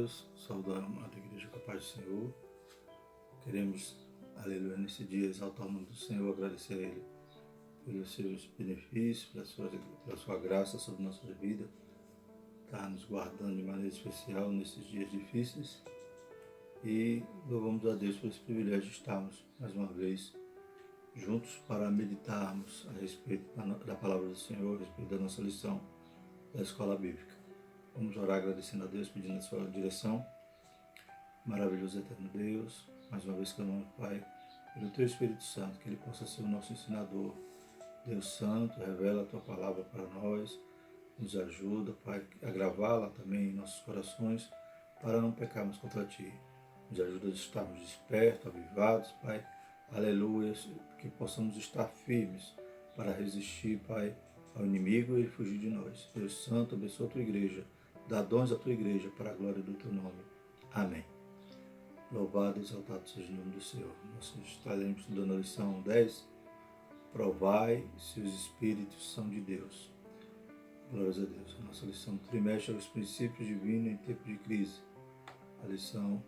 Deus, saúdo a amada igreja com a paz do Senhor. Queremos, aleluia, nesse dia exaltar o nome do Senhor, agradecer a Ele pelos seus benefícios, pela sua graça sobre nossa vida, está nos guardando de maneira especial nesses dias difíceis. E louvamos a Deus por esse privilégio de estarmos mais uma vez juntos para meditarmos a respeito da palavra do Senhor, a respeito da nossa lição da escola bíblica. Vamos orar agradecendo a Deus, pedindo a sua direção. Maravilhoso eterno Deus, mais uma vez clamamos, Pai, pelo Teu Espírito Santo, que Ele possa ser o nosso ensinador. Deus Santo, revela a Tua palavra para nós, nos ajuda, Pai, a gravá-la também em nossos corações, para não pecarmos contra Ti. Nos ajuda a estarmos despertos, avivados, Pai, aleluia, que possamos estar firmes para resistir, Pai, ao inimigo e ele fugir de nós. Deus Santo, abençoa a Tua igreja, dá dons à Tua igreja para a glória do Teu nome. Amém. Louvado e exaltado seja o nome do Senhor. Nós estaremos estudando a lição 10. Provai se os Espíritos são de Deus. Glórias a Deus. A nossa lição do trimestre é os princípios divinos em tempo de crise. A lição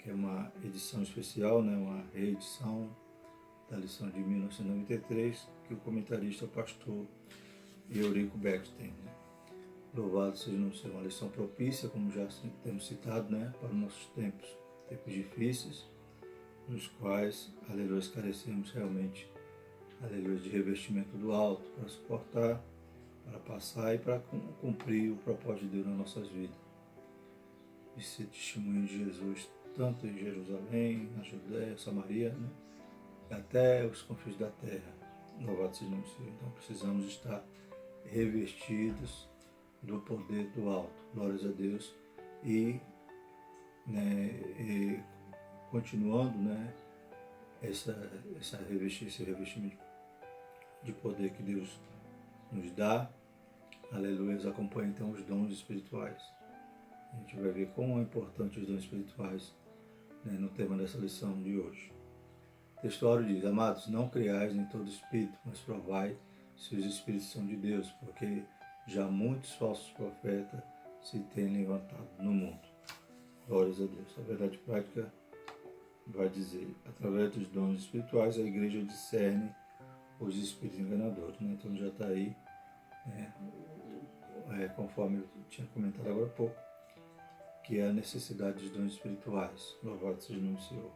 que é uma edição especial, né, uma reedição da lição de 1993, que o comentarista é o pastor Eurico Bergstein. Louvado seja o nome do Senhor. Uma lição propícia, como já temos citado, né, para os nossos tempos difíceis, nos quais, aleluia, carecemos realmente, aleluia, de revestimento do alto, para suportar, para passar e para cumprir o propósito de Deus nas nossas vidas. E ser testemunho de Jesus, tanto em Jerusalém, na Judéia, Samaria, né, até os confins da terra. Louvado seja o nome do Senhor. Então precisamos estar revestidos do poder do alto, glórias a Deus, e continuando, né, esse revestimento de poder que Deus nos dá, aleluia, acompanha então os dons espirituais. A gente vai ver como é importante os dons espirituais, né, no tema dessa lição de hoje. O textuário diz: amados, não criais em todo espírito, mas provai se os espíritos são de Deus, porque já muitos falsos profetas se têm levantado no mundo. Glórias a Deus. A verdade prática vai dizer: através dos dons espirituais, a igreja discerne os espíritos enganadores. Né? Então já está aí, conforme eu tinha comentado agora há pouco, que é a necessidade dos dons espirituais. Louvado seja o nome do Senhor.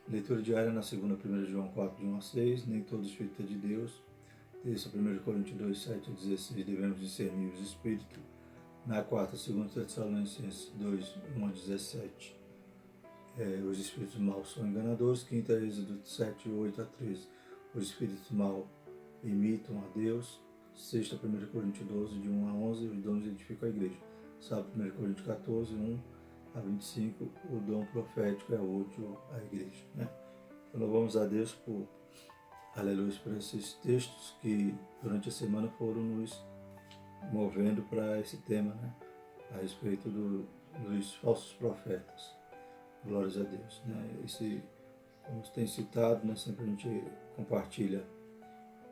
Leitura diária na segunda, 1 João 4, de 1 a 6. Nem todo espírito é de Deus. Terça, 1 Coríntios 2, 7 a 16. Devemos discernir os espíritos. Na quarta, 2 Tessalonicenses 2, 1 a 17. Os espíritos maus são enganadores. Quinta, Êxodo 7, 8 a 13. Os espíritos maus imitam a Deus. Sexta, 1 Coríntios 12, de 1 a 11. Os dons edificam a igreja. Sábado, 1 Coríntios 14, 1 a 25. O dom profético é útil à igreja. Né? Então, louvamos a Deus por, aleluia, por esses textos que durante a semana foram nos movendo para esse tema, né? A respeito dos falsos profetas. Glórias a Deus. Né? Como tem citado, né? Sempre a gente compartilha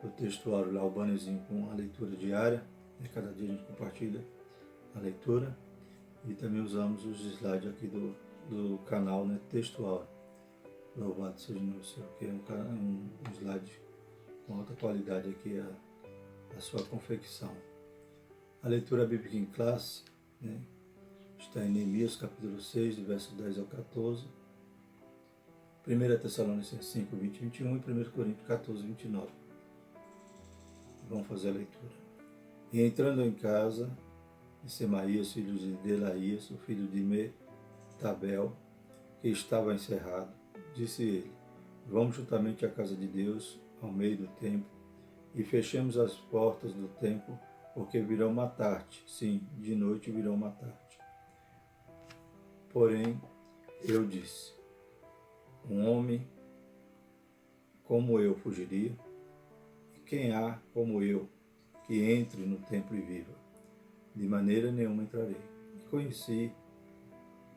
o textuário lá, o bannerzinho com a leitura diária. Né? Cada dia a gente compartilha a leitura. E também usamos os slides aqui do canal, né? Textual. Louvado seja o nome do Senhor, que é um slide com alta qualidade aqui, a sua confecção. A leitura bíblica em classe, né, está em Neemias capítulo 6, do verso 10 ao 14, 1 Tessalonicenses 5, 20 e 21 e 1 Coríntios 14, 29. Vamos fazer a leitura. E entrando em casa de Semaías, filho de Delaías, o filho de Metabel, que estava encerrado, disse ele: vamos juntamente à casa de Deus, ao meio do templo, e fechemos as portas do templo, porque virão matar-te. Sim, de noite virão matar-te. Porém, eu disse: um homem como eu fugiria? E quem há como eu que entre no templo e viva? De maneira nenhuma entrarei. E conheci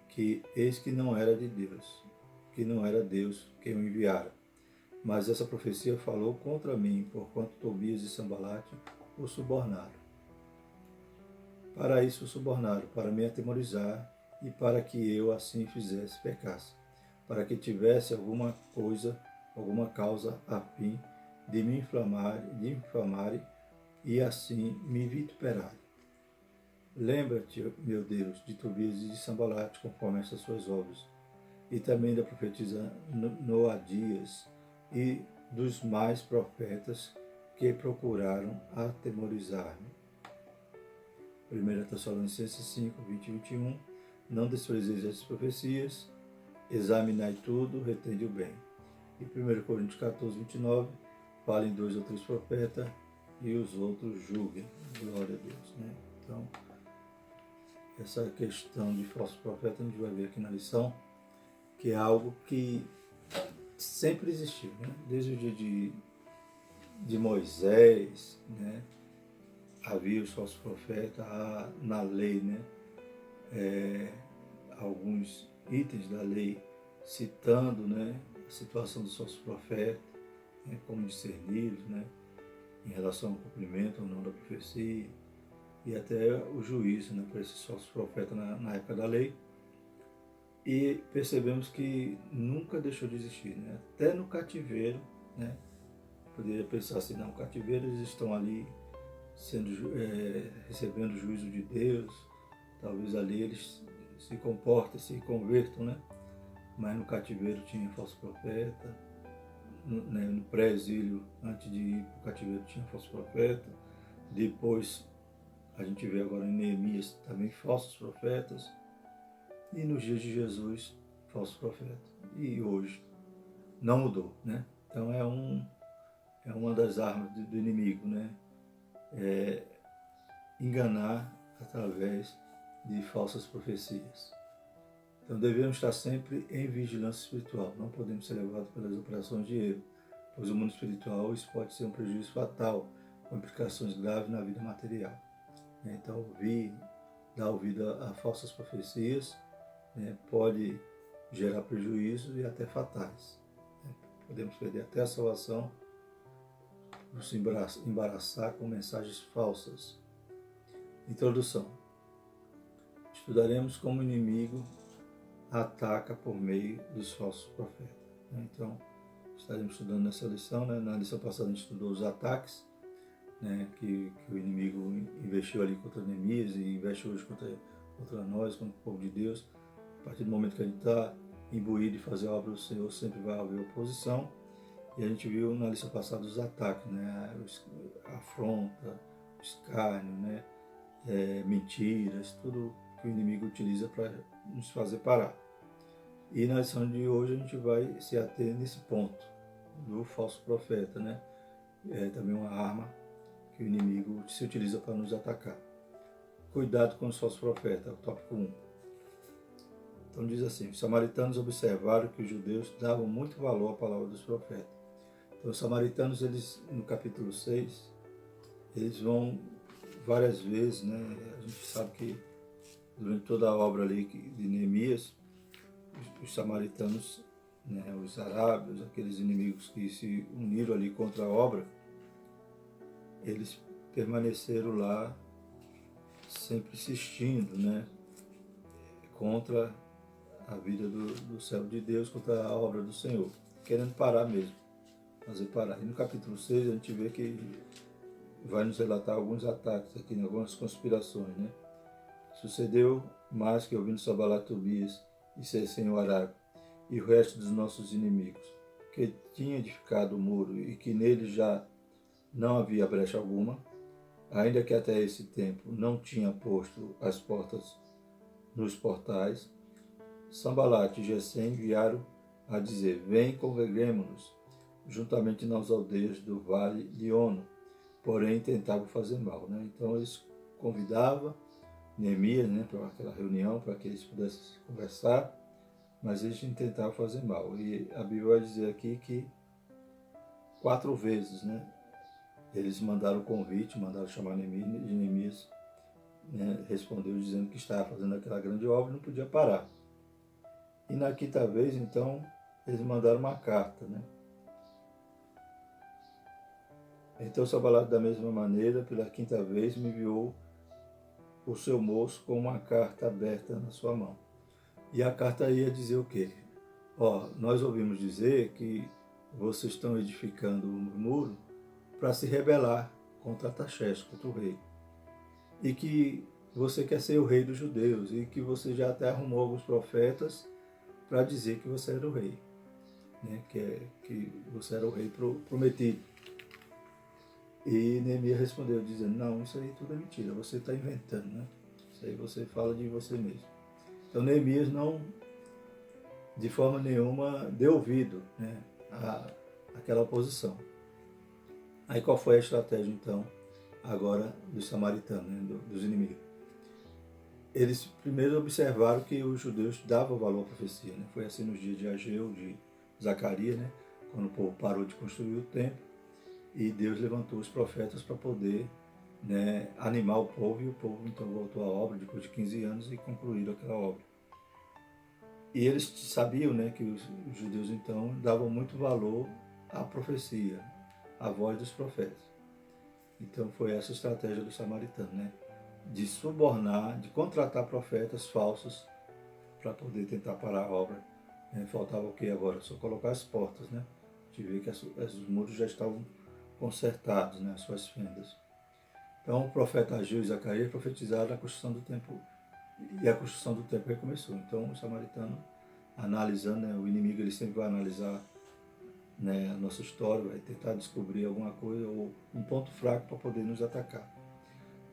que eis que não era de Deus, que não era Deus quem o enviara. Mas essa profecia falou contra mim, porquanto Tobias e Sambalate o subornaram. Para isso o subornaram, para me atemorizar e para que eu assim fizesse pecasse, para que tivesse alguma causa a fim de me infamarem e assim me vituperarem. Lembra-te, meu Deus, de Tobias e de Sambalate, conforme essas suas obras, e também da profetisa Noadias e dos mais profetas que procuraram atemorizar-me. 1 Tessalonicenses 5, 20 e 21. Não desprezeis as profecias, examinai tudo, retende o bem. E 1 Coríntios 14, 29. Falem 2 ou 3 profetas e os outros julguem. Glória a Deus. Né? Então, essa questão de falso profeta a gente vai ver aqui na lição, que é algo que sempre existiu, né? Desde o dia de Moisés, né? Havia os falsos profetas, na lei, né? Alguns itens da lei citando, né? A situação dos falsos profetas, né? Como discerni-los, né? Em relação ao cumprimento ou não da profecia, e até o juízo, né? Para esses falsos profetas na época da lei. E percebemos que nunca deixou de existir, né? Até no cativeiro, né? Poderia pensar assim, não, no cativeiro eles estão ali recebendo o juízo de Deus, talvez ali eles se comportem, se convertam, né? Mas no cativeiro tinha falso profeta, no pré-exílio, antes de ir para o cativeiro, tinha falso profeta, depois a gente vê agora em Neemias também falsos profetas, e nos dias de Jesus, falso profeta. E hoje não mudou, né? Então é uma das armas do inimigo, né? Enganar através de falsas profecias. Então devemos estar sempre em vigilância espiritual. Não podemos ser levados pelas operações de erro, pois o mundo espiritual isso pode ser um prejuízo fatal, com implicações graves na vida material. Então dar ouvido a falsas profecias, né, pode gerar prejuízo e até fatais. Podemos perder até a salvação por se embaraçar com mensagens falsas. Introdução. Estudaremos como o inimigo ataca por meio dos falsos profetas. Então, estaremos estudando nessa lição. Né? Na lição passada a gente estudou os ataques, né, que o inimigo investiu ali contra Neemias e investe hoje contra nós, contra o povo de Deus. A partir do momento que a gente está imbuído de fazer a obra do Senhor, sempre vai haver oposição. E a gente viu na lição passada os ataques, né? A afronta, o escárnio, né? Mentiras, tudo que o inimigo utiliza para nos fazer parar. E na lição de hoje a gente vai se ater nesse ponto do falso profeta, né? É também uma arma que o inimigo se utiliza para nos atacar. Cuidado com os falsos profetas, é o tópico 1. Então diz assim: os samaritanos observaram que os judeus davam muito valor à palavra dos profetas. Então os samaritanos, eles, no capítulo 6, eles vão várias vezes, né? A gente sabe que durante toda a obra ali de Neemias, os samaritanos, né, os arábios, aqueles inimigos que se uniram ali contra a obra, eles permaneceram lá sempre insistindo, né, contra a vida do servo de Deus, contra a obra do Senhor, querendo parar mesmo, fazer parar. E no capítulo 6 a gente vê que vai nos relatar alguns ataques aqui, algumas conspirações, né? Sucedeu mais que ouvindo Sanbalate, Tobias e Gesem Arábio e o resto dos nossos inimigos, que tinha edificado o muro e que nele já não havia brecha alguma, ainda que até esse tempo não tinha posto as portas nos portais, Sanbalate e Gesem enviaram a dizer: vem, congreguemo-nos juntamente nas aldeias do vale de Ono, porém tentavam fazer mal, né? Então eles convidavam Neemias, né, para aquela reunião, para que eles pudessem conversar, mas eles tentavam fazer mal. E a Bíblia vai dizer aqui que 4 vezes, né, eles mandaram o convite, mandaram chamar Neemias, né, respondeu dizendo que estava fazendo aquela grande obra e não podia parar. E na 5ª vez, então, eles mandaram uma carta, né? Então Sanbalate, da mesma maneira, pela 5ª vez, me enviou o seu moço com uma carta aberta na sua mão. E a carta ia dizer o quê? Nós ouvimos dizer que vocês estão edificando um muro para se rebelar contra Artaxerxes, contra o rei. E que você quer ser o rei dos judeus e que você já até arrumou alguns profetas para dizer que você era o rei, né? Que você era o rei prometido. E Neemias respondeu dizendo, não, isso aí tudo é mentira, você está inventando, né? Isso aí você fala de você mesmo. Então Neemias não, de forma nenhuma, deu ouvido, né, àquela oposição. Aí qual foi a estratégia então, agora dos samaritanos, né, dos inimigos? Eles primeiro observaram que os judeus davam valor à profecia, né? Foi assim nos dias de Ageu, de Zacarias, né? Quando o povo parou de construir o templo, e Deus levantou os profetas para poder, né, animar o povo, e o povo então voltou à obra depois de 15 anos e concluíram aquela obra. E eles sabiam, né, que os judeus então davam muito valor à profecia, à voz dos profetas. Então foi essa a estratégia do samaritano, né, de subornar, de contratar profetas falsos para poder tentar parar a obra. Faltava o que agora? Só colocar as portas, né? De ver que os muros já estavam consertados, né, as suas fendas. Então o profeta Ageu e Zacarias profetizaram a construção do templo, e a construção do templo recomeçou. Então o samaritano, analisando, né, o inimigo ele sempre vai analisar, né, a nossa história, vai tentar descobrir alguma coisa ou um ponto fraco para poder nos atacar.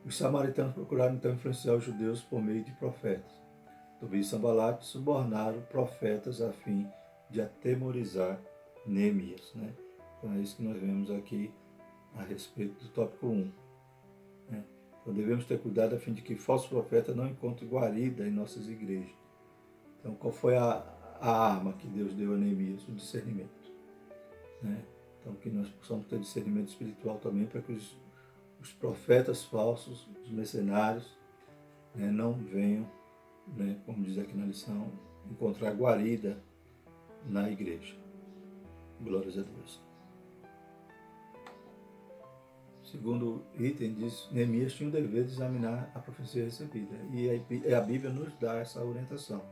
Os samaritanos procuraram então influenciar os judeus por meio de profetas. Tobias e Sanbalate subornaram profetas a fim de atemorizar Neemias, né? Então é isso que nós vemos aqui a respeito do tópico 1. Né? Então devemos ter cuidado a fim de que falsos profetas não encontrem guarida em nossas igrejas. Então qual foi a arma que Deus deu a Neemias? O discernimento. Né? Então que nós possamos ter discernimento espiritual também para que os profetas falsos, os mercenários, né, não venham, né, como diz aqui na lição, encontrar guarida na igreja. Glórias a Deus. Segundo item, diz, Neemias tinha o dever de examinar a profecia recebida. E a Bíblia nos dá essa orientação.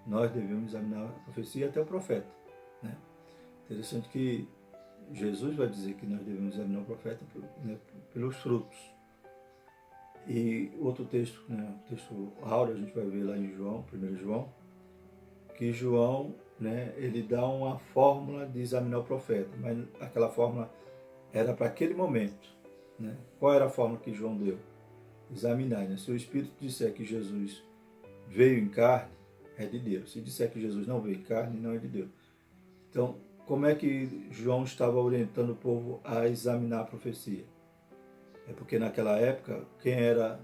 Nós devemos examinar a profecia até o profeta. Né? Interessante que Jesus vai dizer que nós devemos examinar o profeta, né, pelos frutos. E outro texto, né, o texto áureo, a gente vai ver lá em João, 1 João, que João, né, ele dá uma fórmula de examinar o profeta, mas aquela fórmula era para aquele momento. Né? Qual era a fórmula que João deu? Examinar, né? Se o Espírito disser que Jesus veio em carne, é de Deus. Se disser que Jesus não veio em carne, não é de Deus. Então, como é que João estava orientando o povo a examinar a profecia? É porque naquela época, quem era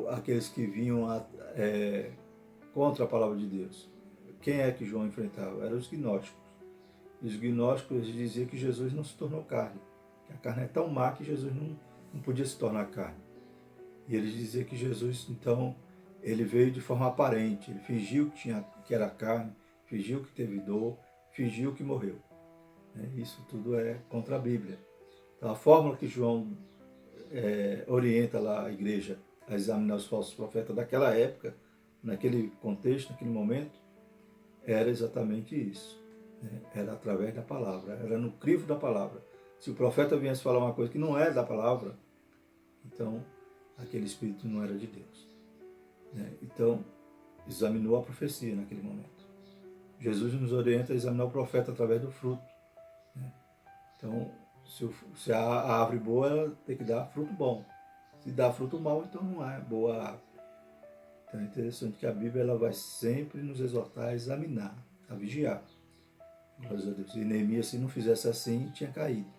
aqueles que vinham contra a palavra de Deus? Quem é que João enfrentava? Eram os gnósticos. E os gnósticos diziam que Jesus não se tornou carne. Que a carne é tão má que Jesus não podia se tornar carne. E eles diziam que Jesus, então, ele veio de forma aparente. Ele fingiu que era carne, fingiu que teve dor, fingiu que morreu. Isso tudo é contra a Bíblia. Então, a fórmula que João orienta lá a igreja a examinar os falsos profetas daquela época, naquele contexto, naquele momento, era exatamente isso. Era através da palavra, era no crivo da palavra. Se o profeta viesse falar uma coisa que não é da palavra, então aquele espírito não era de Deus. Então, examinou a profecia naquele momento. Jesus nos orienta a examinar o profeta através do fruto. Então, se a árvore boa, ela tem que dar fruto bom. Se dá fruto mau, então não é boa árvore. Então é interessante que a Bíblia ela vai sempre nos exortar a examinar, a vigiar. Glórias a Deus. E Neemias, se não fizesse assim, tinha caído.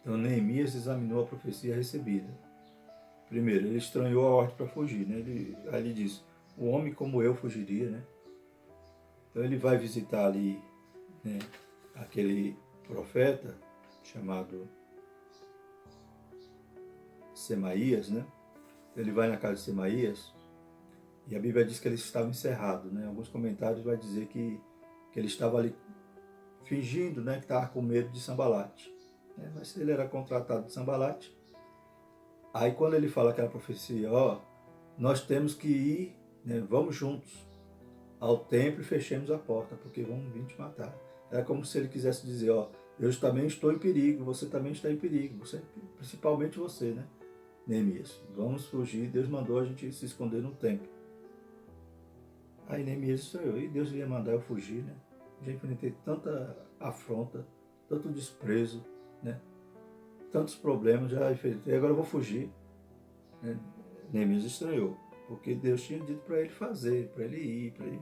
Então Neemias examinou a profecia recebida. Primeiro, ele estranhou a ordem para fugir. Né? Aí ele diz, o homem como eu fugiria. Né? Então ele vai visitar ali, né, aquele profeta chamado Semaías, né? Ele vai na casa de Semaías e a Bíblia diz que ele estava encerrado, né? Alguns comentários vai dizer que ele estava ali fingindo, né, que estava com medo de Sanbalate. Mas ele era contratado de Sanbalate Aí quando ele fala aquela profecia, ó, nós temos que ir, né, vamos juntos ao templo e fechemos a porta, porque vão vir te matar. Era como se ele quisesse dizer, ó, eu também estou em perigo, você também está em perigo, você, principalmente você, né, Neemias? Vamos fugir, Deus mandou a gente se esconder no templo. Aí Neemias estranhou, e Deus ia mandar eu fugir, né? Já enfrentei tanta afronta, tanto desprezo, né? Tantos problemas, já enfrentei, agora eu vou fugir. Né? Neemias estranhou, porque Deus tinha dito para ele fazer, para ele ir, para ele,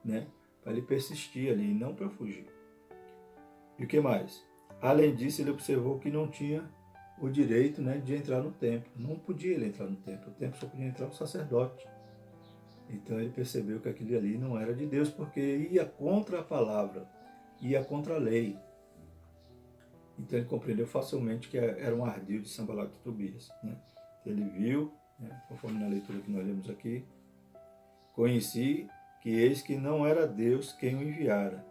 né? Para ele persistir ali, não para fugir. E o que mais? Além disso, ele observou que não tinha o direito, né, de entrar no templo. Não podia ele entrar no templo. O templo só podia entrar o sacerdote. Então ele percebeu que aquilo ali não era de Deus, porque ia contra a palavra, ia contra a lei. Então ele compreendeu facilmente que era um ardil de Sanballat e Tobias. Né? Ele viu, né, conforme na leitura que nós lemos aqui, conheci que eis que não era Deus quem o enviara,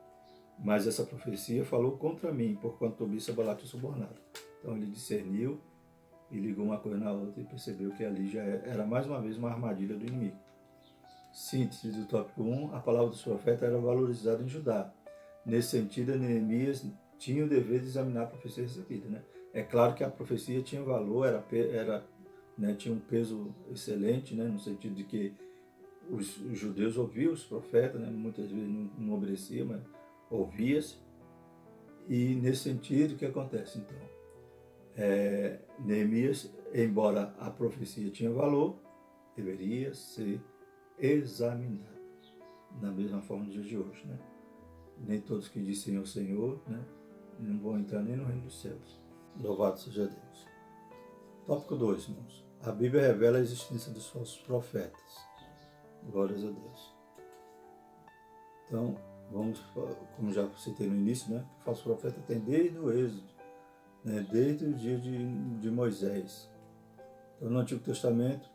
mas essa profecia falou contra mim, porquanto Tobias e Sanballat o subornaram. Então ele discerniu e ligou uma coisa na outra e percebeu que ali já era mais uma vez uma armadilha do inimigo. Síntese do tópico 1, a palavra dos profetas era valorizada em Judá. Nesse sentido, Neemias tinha o dever de examinar a profecia recebida. Né? É claro que a profecia tinha valor, né, tinha um peso excelente, né, no sentido de que os judeus ouviam os profetas, né, muitas vezes não obedeciam, mas ouvia-se. E nesse sentido, o que acontece então? Neemias, embora a profecia tinha valor, deveria ser examinado, da mesma forma dos dias de hoje, né? Nem todos que dizem ao Senhor, né, não vão entrar nem no reino dos céus. Louvado seja Deus. Tópico 2, irmãos. A Bíblia revela a existência dos falsos profetas. Glórias a Deus. Então, vamos, como já citei no início, né, o falso profeta tem desde o Êxodo, né, desde o dia de Moisés. Então, no Antigo Testamento,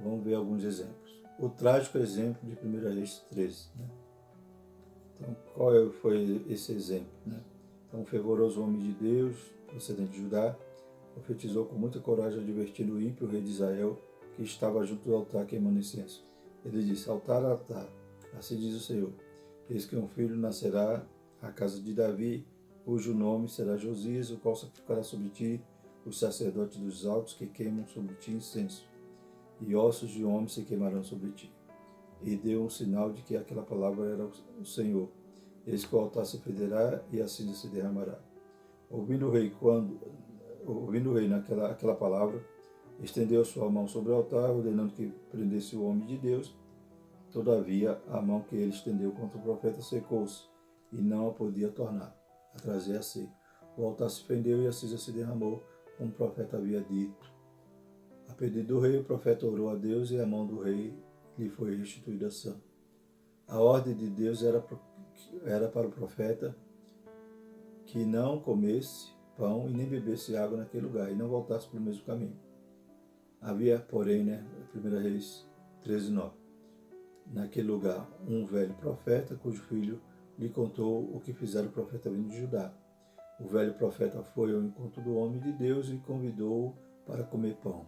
vamos ver alguns exemplos. O trágico exemplo de 1 Reis 13. Né? Então, qual foi esse exemplo? Né? Então, um fervoroso homem de Deus, procedente de Judá, profetizou com muita coragem advertindo o ímpio rei de Israel, que estava junto do altar queimando incenso. Ele disse, altar, altar, assim diz o Senhor, eis que um filho nascerá à casa de Davi, cujo nome será Josias, o qual sacrificará sobre ti os sacerdotes dos altos que queimam sobre ti incenso, e ossos de homens se queimarão sobre ti. E deu um sinal de que aquela palavra era o Senhor. Eis que o altar se federá e a cinza se derramará. Ouvindo o rei aquela palavra, estendeu a sua mão sobre o altar, ordenando que prendesse o homem de Deus. Todavia, a mão que ele estendeu contra o profeta secou-se, e não a podia tornar a trazer a si. O altar se fendeu e a cinza se derramou, como o profeta havia dito. A pedido do rei, o profeta orou a Deus e a mão do rei lhe foi restituída sã. A ordem de Deus era para o profeta que não comesse pão e nem bebesse água naquele lugar e não voltasse pelo mesmo caminho. Havia, porém, 1 Reis 13:9, naquele lugar um velho profeta cujo filho lhe contou o que fizera o profeta vindo de Judá. O velho profeta foi ao encontro do homem de Deus e convidou-o para comer pão.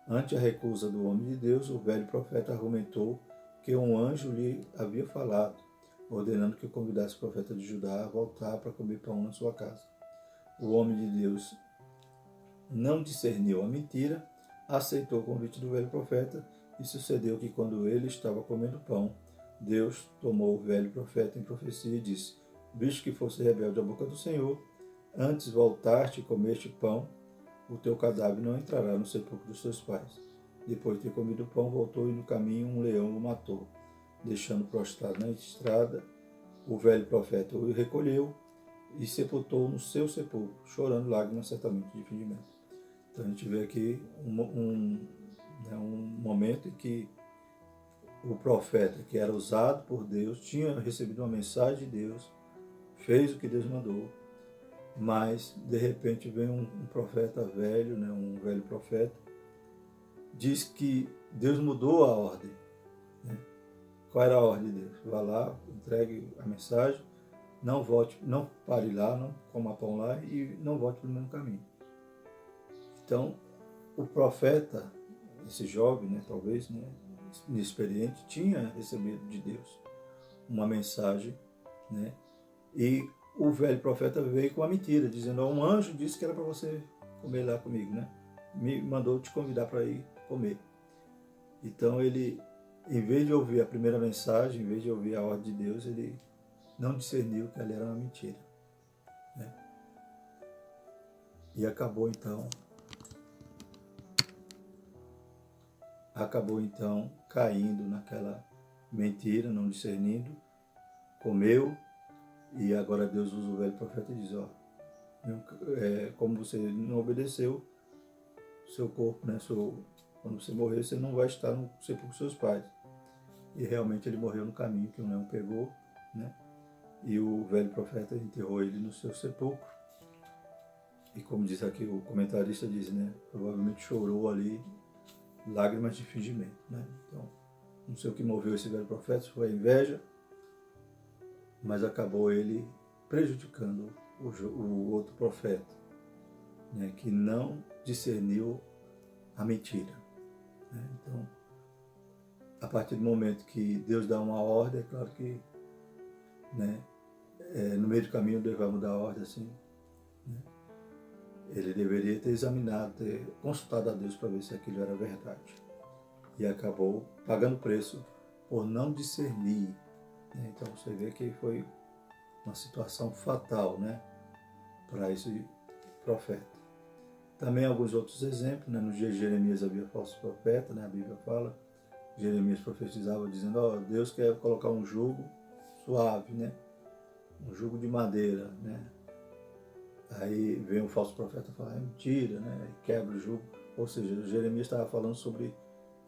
Ante a recusa do homem de Deus, o velho profeta argumentou que um anjo lhe havia falado, ordenando que convidasse o profeta de Judá a voltar para comer pão na sua casa. O homem de Deus não discerniu a mentira, aceitou o convite do velho profeta e sucedeu que quando ele estava comendo pão, Deus tomou o velho profeta em profecia e disse, visto que fosse rebelde à boca do Senhor, antes voltar-te e comeste pão, o teu cadáver não entrará no sepulcro dos teus pais. Depois de ter comido o pão, voltou e no caminho um leão o matou. Deixando prostrado na estrada, o velho profeta o recolheu e sepultou no seu sepulcro, chorando lágrimas certamente de fingimento. Então a gente vê aqui um momento em que o profeta, que era usado por Deus, tinha recebido uma mensagem de Deus, fez o que Deus mandou, mas de repente vem um profeta velho, um velho profeta, diz que Deus mudou a ordem. Qual era a ordem de Deus? Vá lá, entregue a mensagem, não volte, não pare lá, não coma pão lá e não volte pelo mesmo caminho. Então, o profeta, esse jovem, né, talvez, né, inexperiente, tinha recebido de Deus uma mensagem, né, e o velho profeta veio com a mentira, dizendo: um anjo disse que era para você comer lá comigo, né? Me mandou te convidar para ir comer. Então ele, em vez de ouvir a primeira mensagem, em vez de ouvir a ordem de Deus, ele não discerniu que ali era uma mentira, né? E acabou então caindo naquela mentira, não discernindo, comeu, e agora Deus usa o velho profeta e diz: ó, como você não obedeceu, seu corpo, né, quando você morrer, você não vai estar no sepulcro dos seus pais. E realmente ele morreu no caminho que o leão pegou, né? E o velho profeta enterrou ele no seu sepulcro. E como diz aqui o comentarista, diz, né, provavelmente chorou ali lágrimas de fingimento, né? Então, não sei o que moveu esse velho profeta, se foi a inveja, mas acabou ele prejudicando o outro profeta, né, que não discerniu a mentira, né? Então, a partir do momento que Deus dá uma ordem, é claro que, né, no meio do caminho Deus vai mudar a ordem assim, né? Ele deveria ter examinado, ter consultado a Deus para ver se aquilo era verdade. E acabou pagando preço por não discernir, né? Então você vê que foi uma situação fatal, né, para esse profeta. Também alguns outros exemplos, né? Nos dias de Jeremias havia falso profeta, né? A Bíblia fala, Jeremias profetizava dizendo: ó, Deus quer colocar um jugo suave, né? Um jugo de madeira, né? Aí vem o falso profeta falar: é mentira, né? E quebra o jugo. Ou seja, Jeremias estava falando sobre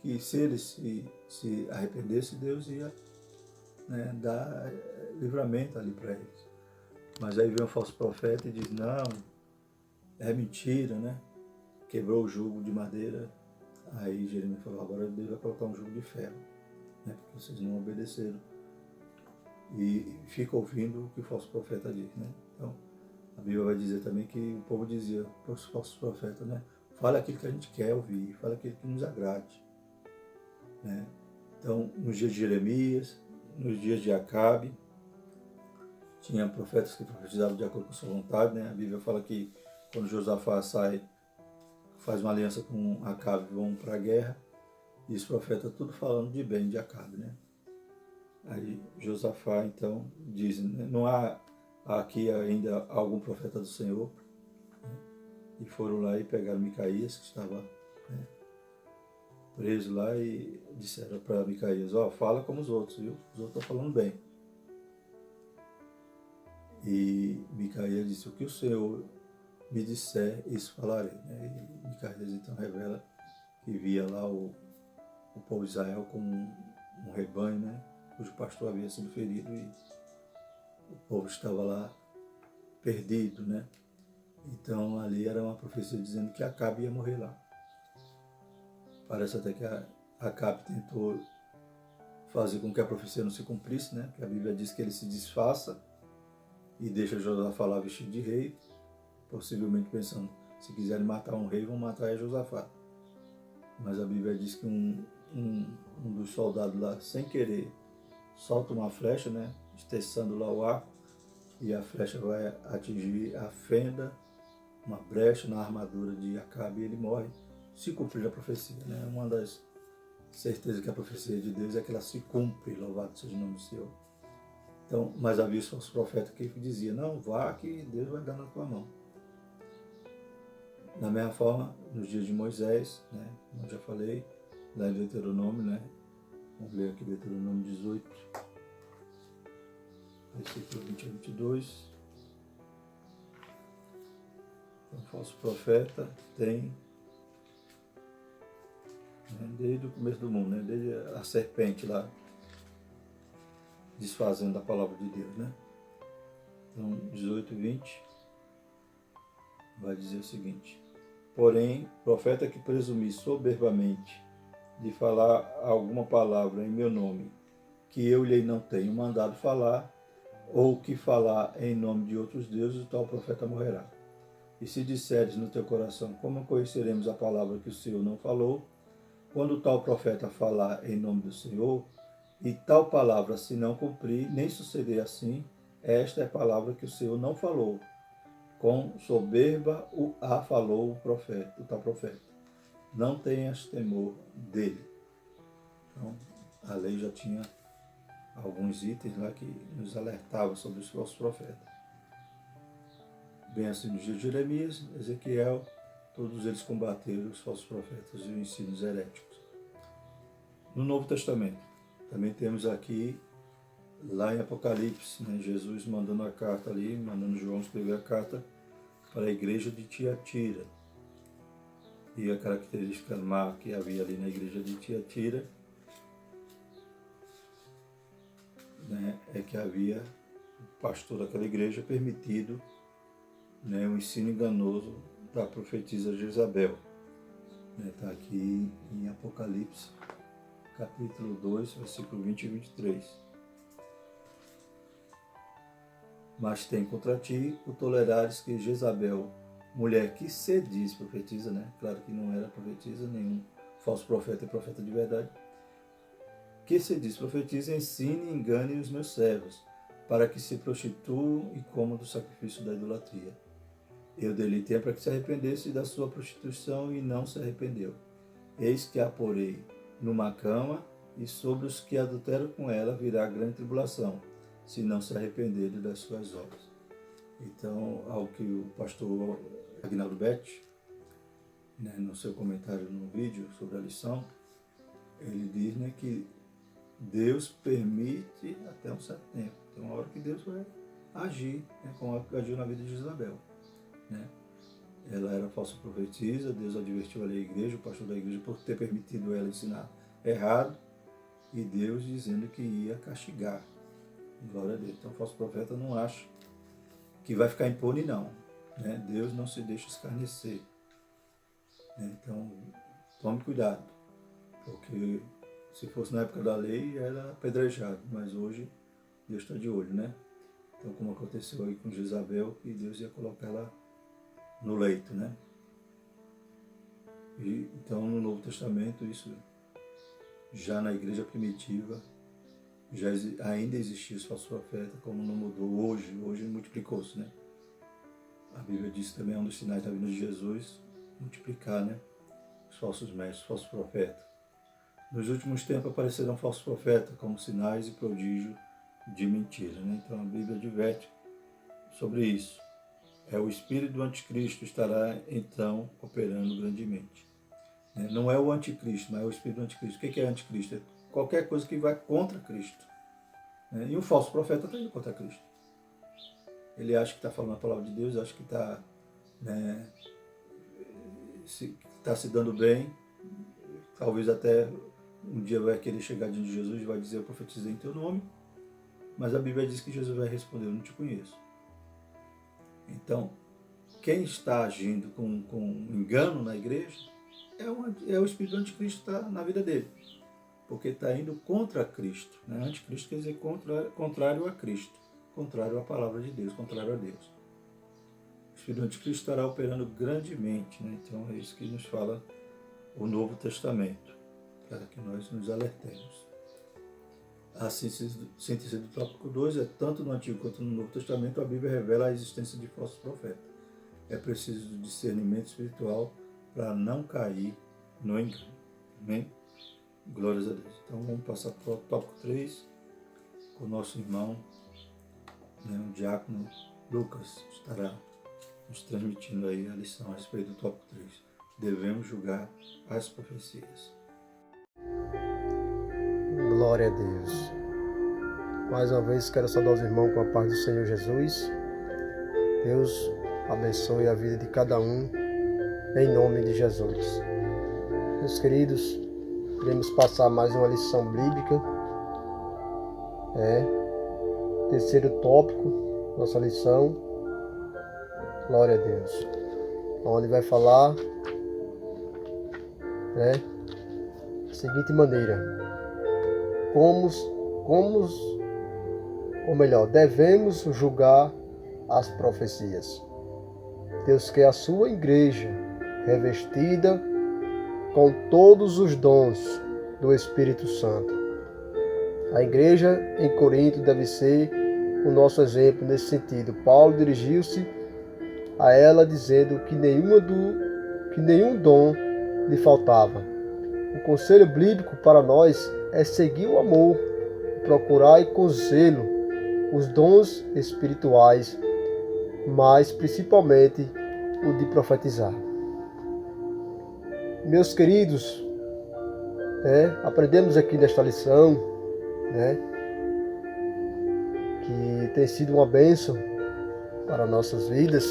que se ele se arrependesse, Deus ia, né, dar livramento ali para eles. Mas aí vem o falso profeta e diz: não, é mentira, né? Quebrou o jugo de madeira. Aí Jeremias falou: agora Deus vai colocar um jugo de ferro, né? Porque vocês não obedeceram. E fica ouvindo o que o falso profeta diz, né? Então, a Bíblia vai dizer também que o povo dizia para os falsos profetas, né? Fala aquilo que a gente quer ouvir, fala aquilo que nos agrade, né? Então, nos dias de Jeremias, nos dias de Acabe, tinha profetas que profetizavam de acordo com a sua vontade, né? A Bíblia fala que quando Josafá faz uma aliança com Acabe, vão para a guerra, e os profetas tudo falando de bem de Acabe, né? Aí Josafá então diz: não há aqui ainda algum profeta do Senhor, né? E foram lá e pegaram Micaías, que estava, né, preso lá, e disseram para Micaías: ó, fala como os outros, viu? Os outros estão falando bem. E Micaías disse: o que o Senhor me disser, isso falarei, né? E Micaías então revela que via lá o povo de Israel como um rebanho, né, cujo pastor havia sido ferido e o povo estava lá perdido, né? Então ali era uma profecia dizendo que Acabe ia morrer lá. Parece até que Acabe tentou fazer com que a profecia não se cumprisse, né? Porque a Bíblia diz que ele se disfarça e deixa Josafá lá vestido de rei, possivelmente pensando: se quiserem matar um rei, vão matar Josafá. Mas a Bíblia diz que um dos soldados lá, sem querer, solta uma flecha, né, esteçando lá o arco, e a flecha vai atingir a fenda, uma brecha na armadura de Acabe, e ele morre, se cumprir a profecia, né? Uma das certezas que a profecia de Deus é que ela se cumpre, louvado seja o nome do Senhor. Então, mas havia os profetas que diziam: não, vá que Deus vai dar na tua mão. Da mesma forma, nos dias de Moisés, né, como eu já falei, lá em Deuteronômio, né, vamos ler aqui Deuteronômio 18, versículo 20 a 22. Então, o falso profeta tem, né, desde o começo do mundo, né, desde a serpente lá, desfazendo a palavra de Deus, né. Então, 18, 20, vai dizer o seguinte: porém, profeta que presumir soberbamente de falar alguma palavra em meu nome, que eu lhe não tenho mandado falar, ou que falar em nome de outros deuses, o tal profeta morrerá. E se disseres no teu coração, como conheceremos a palavra que o Senhor não falou? Quando tal profeta falar em nome do Senhor, e tal palavra se não cumprir, nem suceder assim, esta é a palavra que o Senhor não falou. Com soberba a falou o tal profeta. Não tenhas temor dele. Então, a lei já tinha alguns itens lá que nos alertavam sobre os falsos profetas. Bem assim, nos dias de Jeremias, Ezequiel, todos eles combateram os falsos profetas e os ensinos heréticos. No Novo Testamento, também temos aqui, lá em Apocalipse, né, Jesus mandando a carta ali, mandando João escrever a carta para a igreja de Tiatira. E a característica má que havia ali na igreja de Tiatira, né, é que havia o pastor daquela igreja permitido, né, um ensino enganoso da profetisa Jezabel. Está aqui em Apocalipse, capítulo 2, versículo 20 e 23. Mas tem contra ti o tolerares que Jezabel, mulher que se diz profetiza, né? Claro que não era profetiza, nenhum falso profeta é profeta de verdade, que se diz profetiza, ensine e engane os meus servos, para que se prostituam e comam do sacrifício da idolatria. Eu dele tenho para que se arrependesse da sua prostituição e não se arrependeu. Eis que a porei numa cama, e sobre os que adulteram com ela virá grande tribulação, se não se arrependerem das suas obras. Então, ao que o pastor Aguinaldo Betti, né, no seu comentário no vídeo sobre a lição, ele diz, né, que Deus permite até um certo tempo. Tem uma hora que Deus vai agir, né, como agiu na vida de Isabel. Né? Ela era falsa profetisa, Deus advertiu ali a igreja, o pastor da igreja, por ter permitido ela ensinar errado, e Deus dizendo que ia castigar. Glória a Deus. Então o falso profeta não acha que vai ficar impune, não. Né? Deus não se deixa escarnecer. Né? Então tome cuidado, porque se fosse na época da lei era apedrejado, mas hoje Deus está de olho, né? Então, como aconteceu aí com Jezabel, que Deus ia colocar ela no leito, né? E, então, no Novo Testamento, isso já na igreja primitiva, ainda existia os falsos profetas, como não mudou hoje multiplicou-se, né? A Bíblia diz também, é um dos sinais da vinda de Jesus, multiplicar, né? Os falsos mestres, os falsos profetas. Nos últimos tempos aparecerão falsos profetas como sinais e prodígios de mentira, né? Então a Bíblia adverte sobre isso. O espírito do anticristo estará então operando grandemente. Não é o anticristo, mas é o espírito do anticristo. O que é anticristo? É qualquer coisa que vai contra Cristo. E o falso profeta está indo contra Cristo. Ele acha que está falando a palavra de Deus, acha que está, né, se dando bem, talvez até um dia vai querer chegar diante de Jesus e vai dizer, eu profetizei em teu nome, mas a Bíblia diz que Jesus vai responder, eu não te conheço. Então, quem está agindo com engano na igreja é o espírito do anticristo que está na vida dele, porque está indo contra Cristo. Né? Anticristo quer dizer contrário a Cristo, contrário à palavra de Deus, contrário a Deus. O espírito do anticristo estará operando grandemente. Né? Então, é isso que nos fala o Novo Testamento, para que nós nos alertemos. A síntese do tópico 2 é tanto no Antigo quanto no Novo Testamento, a Bíblia revela a existência de falsos profetas. É preciso discernimento espiritual para não cair no engano. Amém? Glórias a Deus. Então vamos passar para o tópico 3, com o nosso irmão, né, o diácono Lucas, estará nos transmitindo aí a lição a respeito do tópico 3. Devemos julgar as profecias. Glória a Deus. Mais uma vez quero saudar os irmãos com a paz do Senhor Jesus. Deus abençoe a vida de cada um, em nome de Jesus. Meus queridos, queremos passar mais uma lição bíblica. Terceiro tópico, nossa lição. Glória a Deus. Onde vai falar, da seguinte maneira. Devemos julgar as profecias. Deus quer a sua igreja revestida com todos os dons do Espírito Santo. A igreja em Corinto deve ser o nosso exemplo nesse sentido. Paulo dirigiu-se a ela dizendo que nenhum dom lhe faltava. O conselho bíblico para nós é seguir o amor, procurar com zelo os dons espirituais, mas principalmente o de profetizar. Meus queridos, aprendemos aqui nesta lição, que tem sido uma bênção para nossas vidas,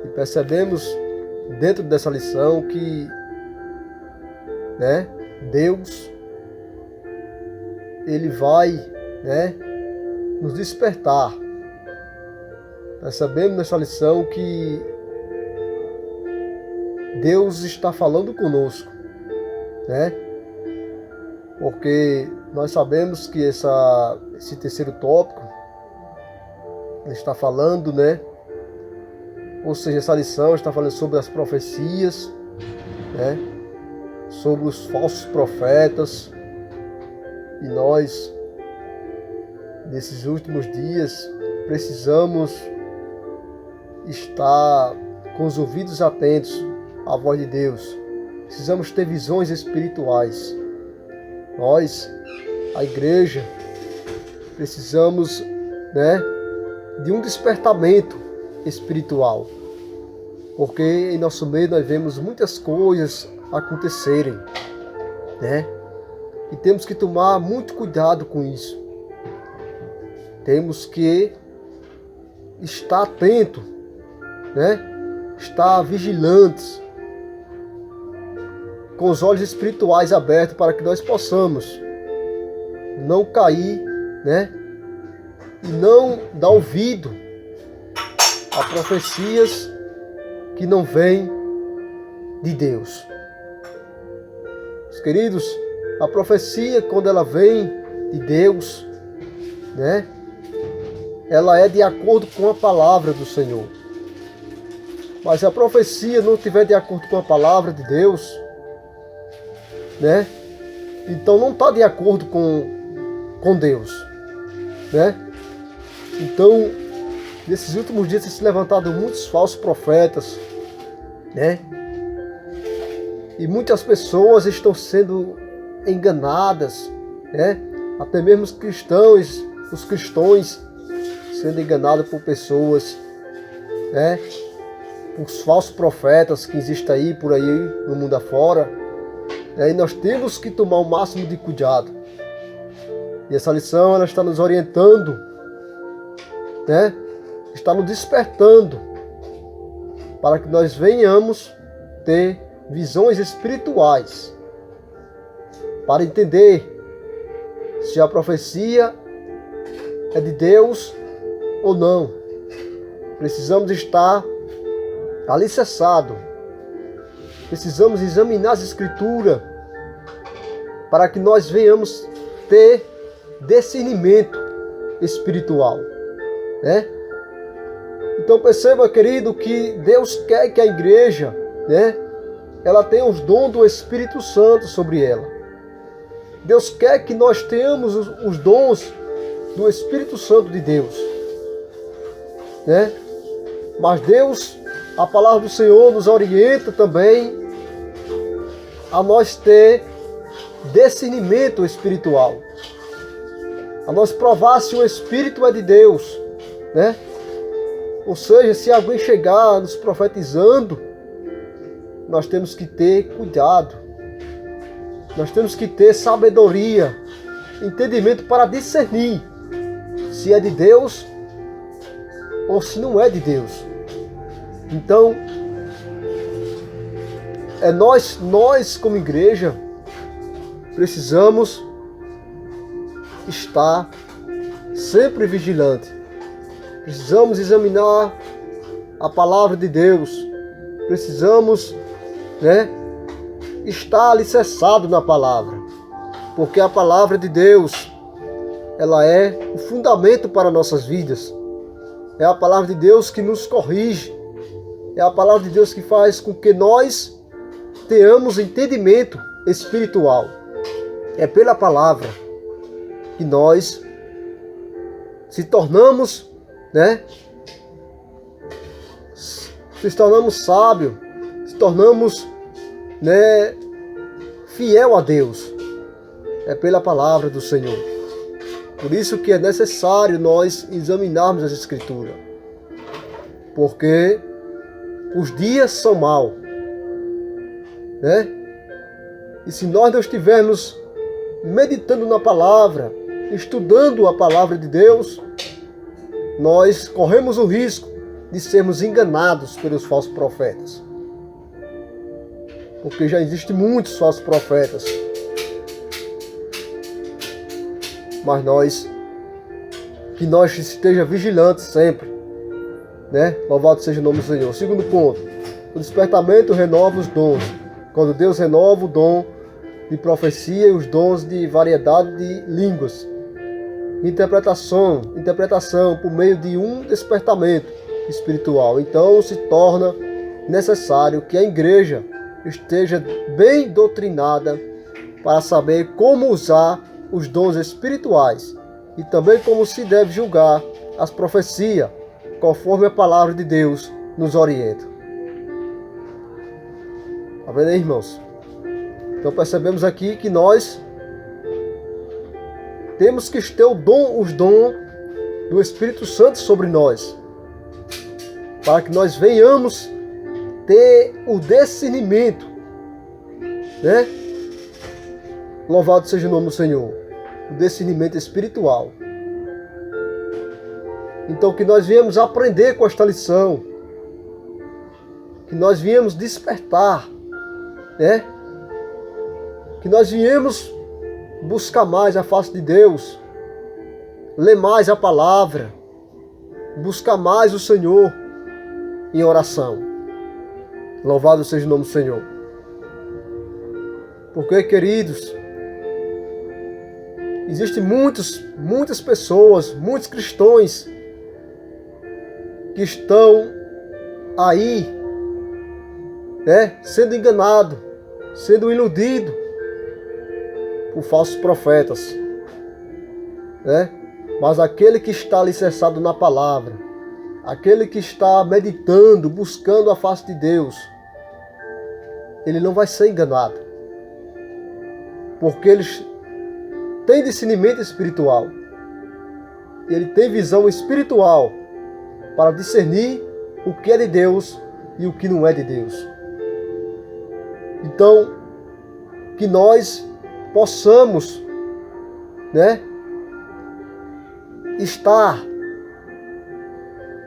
e percebemos dentro dessa lição que Deus, Ele vai nos despertar. Nós sabemos nessa lição que Deus está falando conosco, porque nós sabemos que esse terceiro tópico ele está falando, ou seja, essa lição está falando sobre as profecias, sobre os falsos profetas, e nós, nesses últimos dias, precisamos estar com os ouvidos atentos à voz de Deus. Precisamos ter visões espirituais. Nós, a igreja, precisamos de um despertamento espiritual, porque em nosso meio nós vemos muitas coisas acontecerem, e temos que tomar muito cuidado com isso. Temos que estar atento, estar vigilantes, com os olhos espirituais abertos, para que nós possamos não cair, e não dar ouvido a profecias que não vêm de Deus. Meus queridos, a profecia, quando ela vem de Deus, ela é de acordo com a palavra do Senhor. Mas se a profecia não estiver de acordo com a palavra de Deus, então não está de acordo com Deus, Então, nesses últimos dias tem se levantado muitos falsos profetas, e muitas pessoas estão sendo enganadas, até mesmo os cristãos sendo enganados por pessoas, por falsos profetas que existem aí, por aí no mundo afora, e nós temos que tomar o máximo de cuidado. E essa lição ela está nos orientando, está nos despertando para que nós venhamos ter visões espirituais, para entender se a profecia é de Deus ou não. Precisamos estar alicerçados, precisamos examinar as Escrituras para que nós venhamos ter discernimento espiritual, Então perceba, querido, que Deus quer que a igreja, ela tenha os dons do Espírito Santo sobre ela. Deus quer que nós tenhamos os dons do Espírito Santo de Deus, Mas Deus, a palavra do Senhor nos orienta também a nós ter discernimento espiritual, a nós provar se o Espírito é de Deus, Ou seja, se alguém chegar nos profetizando, nós temos que ter cuidado, nós temos que ter sabedoria, entendimento para discernir se é de Deus ou se não é de Deus. Então, nós como igreja precisamos estar sempre vigilante. Precisamos examinar a palavra de Deus. Precisamos, estar alicerçado na palavra, porque a palavra de Deus, ela é o fundamento para nossas vidas. É a palavra de Deus que nos corrige. É a palavra de Deus que faz com que nós tenhamos entendimento espiritual. É pela palavra que nós se tornamos, se tornamos sábios, se tornamos, fiel a Deus. É pela palavra do Senhor. Por isso que é necessário nós examinarmos as Escrituras. Porque os dias são maus, E se nós não estivermos meditando na palavra, estudando a palavra de Deus, nós corremos o risco de sermos enganados pelos falsos profetas. Porque já existem muitos falsos profetas. Mas que nós esteja vigilantes sempre, Louvado seja o nome do Senhor. Segundo ponto, o despertamento renova os dons. Quando Deus renova o dom de profecia e os dons de variedade de línguas. Interpretação por meio de um despertamento espiritual. Então se torna necessário que a igreja esteja bem doutrinada para saber como usar os dons espirituais e também como se deve julgar as profecias, conforme a palavra de Deus nos orienta. Está vendo aí, irmãos? Então percebemos aqui que nós temos que ter os dons do Espírito Santo sobre nós, para que nós venhamos ter o discernimento, Louvado seja o nome do Senhor, o discernimento espiritual. Então que nós viemos aprender com esta lição, que nós viemos despertar, que nós viemos buscar mais a face de Deus, ler mais a palavra, buscar mais o Senhor em oração. Louvado seja o nome do Senhor. Porque, queridos, existem muitas pessoas, muitos cristãos que estão aí, sendo enganados, sendo iludidos por falsos profetas, Mas aquele que está alicerçado na palavra, aquele que está meditando, buscando a face de Deus, ele não vai ser enganado, porque ele tem discernimento espiritual, ele tem visão espiritual para discernir o que é de Deus e o que não é de Deus. Então, que nós possamos, estar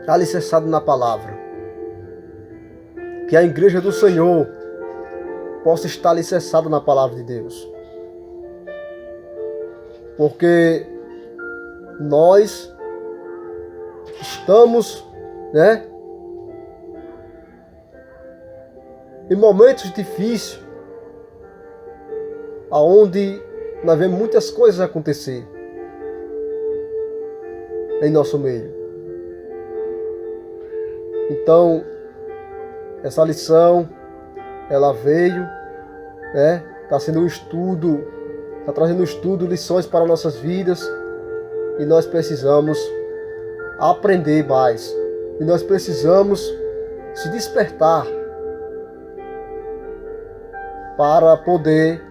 alicerçado na palavra, que a igreja do Senhor possa estar alicerçada na palavra de Deus, porque nós estamos, em momentos difíceis, aonde nós vemos muitas coisas acontecer em nosso meio. Então, essa lição, ela veio, está sendo um estudo, está trazendo um estudo, lições para nossas vidas, e nós precisamos aprender mais, e nós precisamos se despertar para poder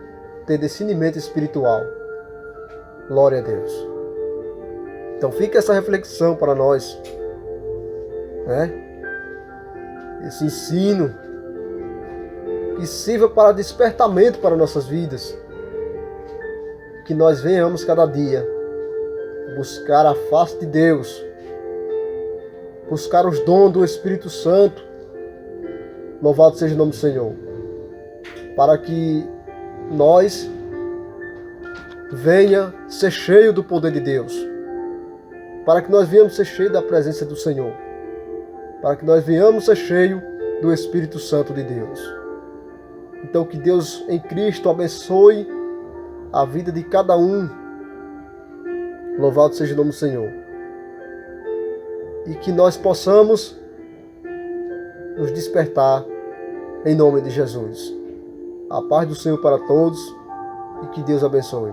ter discernimento espiritual. Glória a Deus. Então fica essa reflexão para nós, esse ensino que sirva para despertamento para nossas vidas, que nós venhamos cada dia buscar a face de Deus, buscar os dons do Espírito Santo, louvado seja o nome do Senhor, para que nós venha ser cheio do poder de Deus, para que nós venhamos ser cheio da presença do Senhor, para que nós venhamos ser cheio do Espírito Santo de Deus. Então que Deus em Cristo abençoe a vida de cada um, louvado seja o nome do Senhor, e que nós possamos nos despertar em nome de Jesus. A paz do Senhor para todos e que Deus abençoe.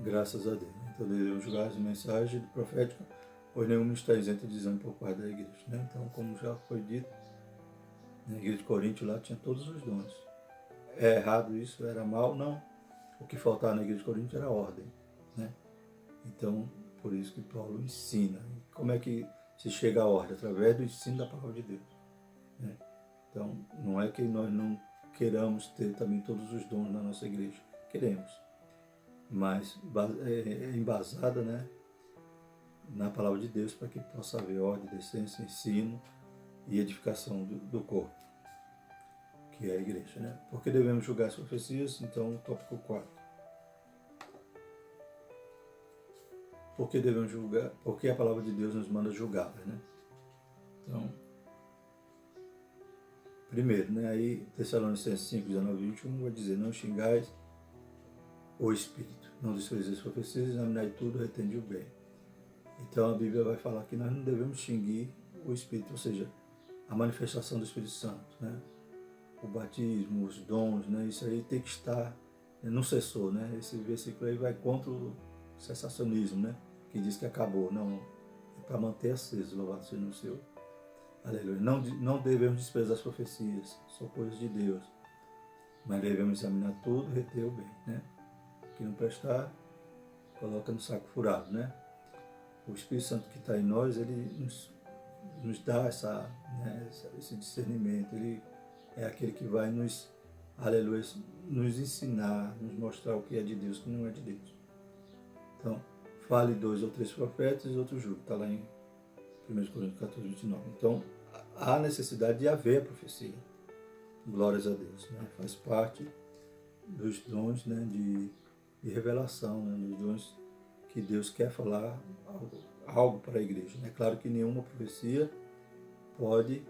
Graças a Deus. Então devemos julgar as mensagens do profético, pois nenhuma está isenta de desânimo por parte da igreja. Né? Então, como já foi dito, na igreja de Corinto lá tinha todos os dons. É errado isso? Era mal? Não. O que faltava na igreja de Corinto era ordem. Né? Então, por isso que Paulo ensina. Como é que se chega à ordem? Através do ensino da palavra de Deus. Né? Então, não é que nós não queiramos ter também todos os dons na nossa igreja. Queremos. Mas é embasada, né, na palavra de Deus para que possa haver ordem, decência, ensino e edificação do corpo, que é a igreja. Né? Por que devemos julgar as profecias? Então, o tópico 4. Por que devemos julgar? Porque a palavra de Deus nos manda julgá-las. Né? Então, primeiro, né, aí Tessalonicenses 5, 19 e 21 vai dizer: não xingais o Espírito, não desprezeis as profecias, examinai tudo, retende o bem. Então a Bíblia vai falar que nós não devemos xingar o Espírito, ou seja, a manifestação do Espírito Santo, né? O batismo, os dons, né? Isso aí tem que estar, não cessou, né? Esse versículo aí vai contra o cessacionismo, né? Que diz que acabou, não, é para manter aceso, louvado seja o Senhor. Aleluia. Não devemos desprezar as profecias, são coisas de Deus, mas devemos examinar tudo, reter o bem, né? Que não prestar, coloca no saco furado, né? O Espírito Santo que está em nós, ele nos dá esse discernimento, ele é aquele que vai nos, aleluia, nos ensinar, nos mostrar o que é de Deus, o que não é de Deus. Então, fale 2 ou 3 profetas e outro julgue, está lá em 1 Coríntios 14, 29. Então, há necessidade de haver a profecia, glórias a Deus, né? Faz parte dos dons, né, de revelação, né, dos dons que Deus quer falar algo para a igreja. É claro que nenhuma profecia pode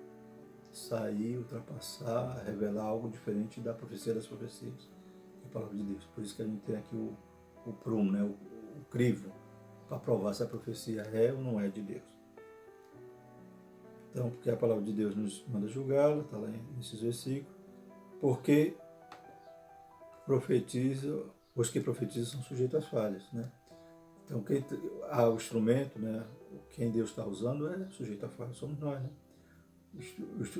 sair, ultrapassar, revelar algo diferente da profecia das profecias, que é a palavra de Deus. Por isso que a gente tem aqui o prumo, né, o crivo, para provar se a profecia é ou não é de Deus. Então, porque a palavra de Deus nos manda julgá-la, está lá nesses versículos, porque os que profetizam são sujeitos às falhas, né? Então, o instrumento, né, quem Deus está usando é sujeito a falha, somos nós, né?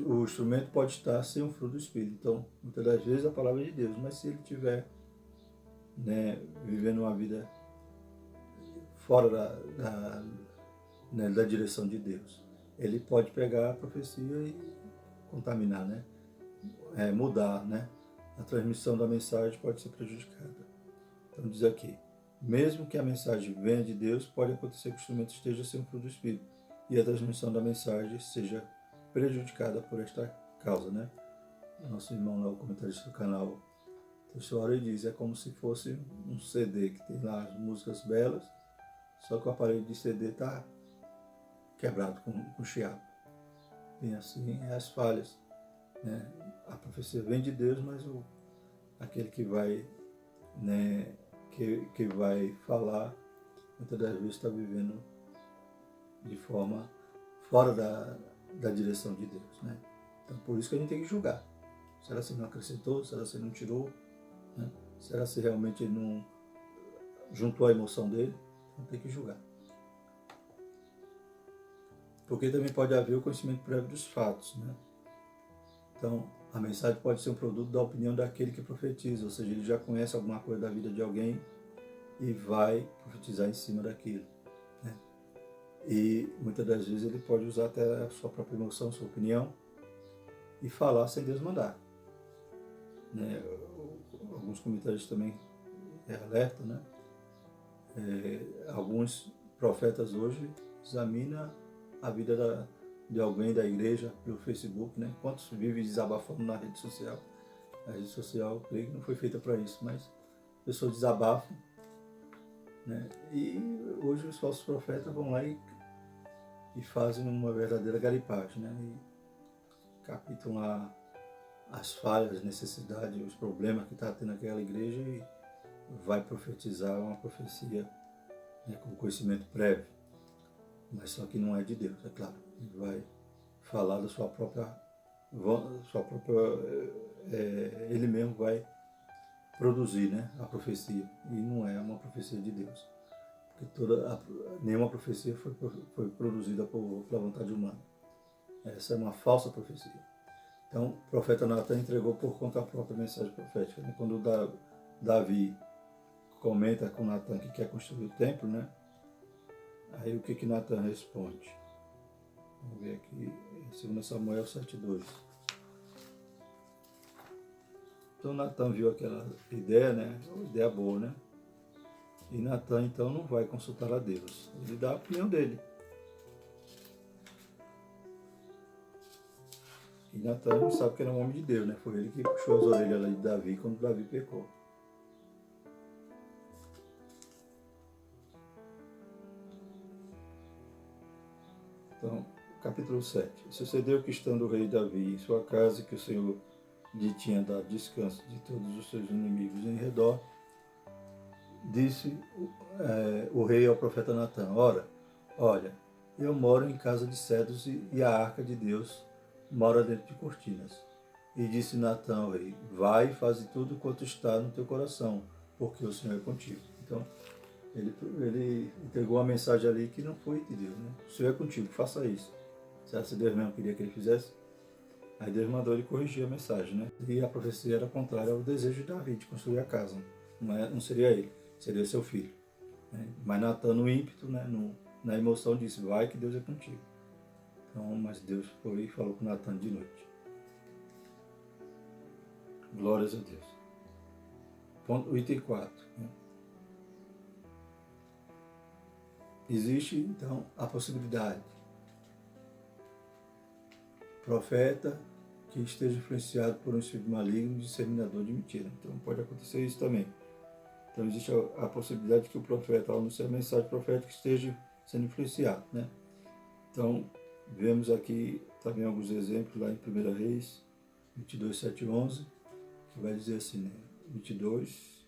O instrumento pode estar sem o fruto do Espírito. Então, muitas das vezes a palavra é de Deus, mas se ele estiver, né, vivendo uma vida fora da direção de Deus, ele pode pegar a profecia e contaminar, né? Mudar, né? A transmissão da mensagem pode ser prejudicada. Então diz aqui: mesmo que a mensagem venha de Deus, pode acontecer que o instrumento esteja sem o fruto do Espírito e a transmissão da mensagem seja prejudicada por esta causa, né? O nosso irmão lá, o comentarista do canal Tessuário, diz: é como se fosse um CD que tem lá as músicas belas, só que o aparelho de CD está quebrado com chiado. Bem assim é as falhas, né? A profecia vem de Deus, mas aquele que vai, né, que vai falar, muitas das vezes está vivendo de forma fora da direção de Deus, né? Então, por isso que a gente tem que julgar. Será se não acrescentou? Será se não tirou? Né? Será se realmente ele não juntou a emoção dele? Então, tem que julgar. Porque também pode haver o conhecimento prévio dos fatos, né? Então, a mensagem pode ser um produto da opinião daquele que profetiza, ou seja, ele já conhece alguma coisa da vida de alguém e vai profetizar em cima daquilo, né? E muitas das vezes ele pode usar até a sua própria emoção, sua opinião, e falar sem Deus mandar, né? Alguns comentários também alertam, né? Alguns profetas hoje examinam a vida de alguém da igreja pelo Facebook, né? Quantos vivem desabafando na rede social? A rede social, eu creio que não foi feita para isso, mas pessoas desabafam, né? E hoje os falsos profetas vão lá e fazem uma verdadeira garipagem, né? E captam lá as falhas, as necessidades, os problemas que está tendo aquela igreja e vai profetizar uma profecia, né, com conhecimento prévio. Mas só que não é de Deus, é claro. Ele vai falar da sua própria ele mesmo vai produzir, né, a profecia. E não é uma profecia de Deus. Porque nenhuma profecia foi produzida pela vontade humana. Essa é uma falsa profecia. Então, o profeta Natan entregou por conta própria a mensagem profética. Né? Quando Davi comenta com Natan que quer construir o templo, né? Aí o que Natan responde? Vamos ver aqui, 2 Samuel 7,2. Então Natan viu aquela ideia, né? Uma ideia boa, né? E Natan então não vai consultar a Deus. Ele dá a opinião dele. E Natan sabe que era um homem de Deus, né? Foi ele que puxou as orelhas de Davi quando Davi pecou. Então, capítulo 7. Sucedeu que, estando o rei Davi em sua casa, que o Senhor lhe tinha dado descanso de todos os seus inimigos em redor, disse o rei ao profeta Natan: olha, eu moro em casa de cedros e a arca de Deus mora dentro de cortinas. E disse Natan ao rei: vai e faze tudo quanto está no teu coração, porque o Senhor é contigo. Então, ele entregou uma mensagem ali que não foi de Deus, né? O Senhor é contigo, faça isso. Será que Deus mesmo queria que ele fizesse? Aí Deus mandou ele corrigir a mensagem, né? E a profecia era contrária ao desejo de Davi de construir a casa. Não seria ele, seria seu filho. Né? Mas Natan, no ímpeto, né? Na emoção, disse: vai que Deus é contigo. Então, mas Deus foi e falou com Natan de noite. Glórias a Deus. Ponto, item 4. Né? Existe, então, a possibilidade. Profeta que esteja influenciado por um espírito maligno, disseminador de mentira. Então, pode acontecer isso também. Então, existe a possibilidade que o profeta, ao anunciar a mensagem profética, esteja sendo influenciado, né? Então, vemos aqui também alguns exemplos lá em 1 Reis 22, 7, 11, que vai dizer assim, né? 22,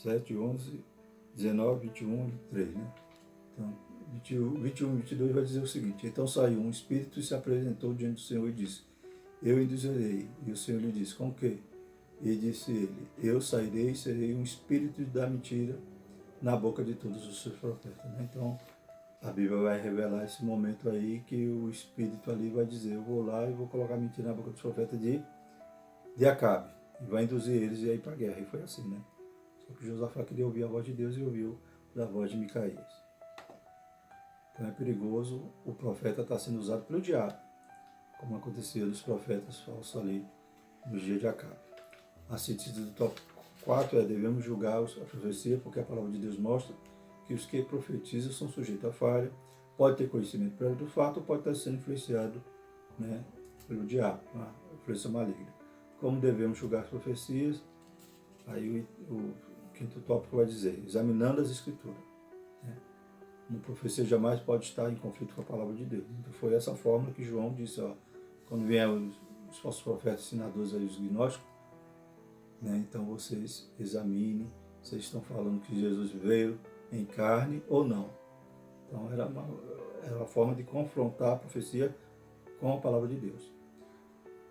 7, 11, 19, 21 e 23, né? Então, 21 e 22 vai dizer o seguinte: então saiu um espírito e se apresentou diante do Senhor e disse: eu induzirei. E o Senhor lhe disse: com o quê? E disse ele: eu sairei e serei um espírito da mentira na boca de todos os seus profetas. Né? Então, a Bíblia vai revelar esse momento aí que o espírito ali vai dizer: eu vou lá e vou colocar mentira na boca dos profetas de Acabe. E vai induzir eles a ir para a guerra. E foi assim, né? Só que Josafá queria ouvir a voz de Deus e ouviu a voz de Micaías. Então é perigoso o profeta estar sendo usado pelo diabo, como acontecia dos profetas falsos ali no dia de Acabe. A síntese do tópico 4 é: devemos julgar a profecia, porque a palavra de Deus mostra que os que profetizam são sujeitos à falha, pode ter conhecimento prévio do fato ou pode estar sendo influenciado, né, pelo diabo, uma influência maligna. Como devemos julgar as profecias? Aí o quinto tópico vai dizer: examinando as escrituras. Né? Uma profecia jamais pode estar em conflito com a palavra de Deus. Então foi essa forma que João disse: quando vier os falsos profetas, ensinadores aí, os gnósticos, né, então vocês examinem, vocês estão falando que Jesus veio em carne ou não. Então era uma forma de confrontar a profecia com a palavra de Deus.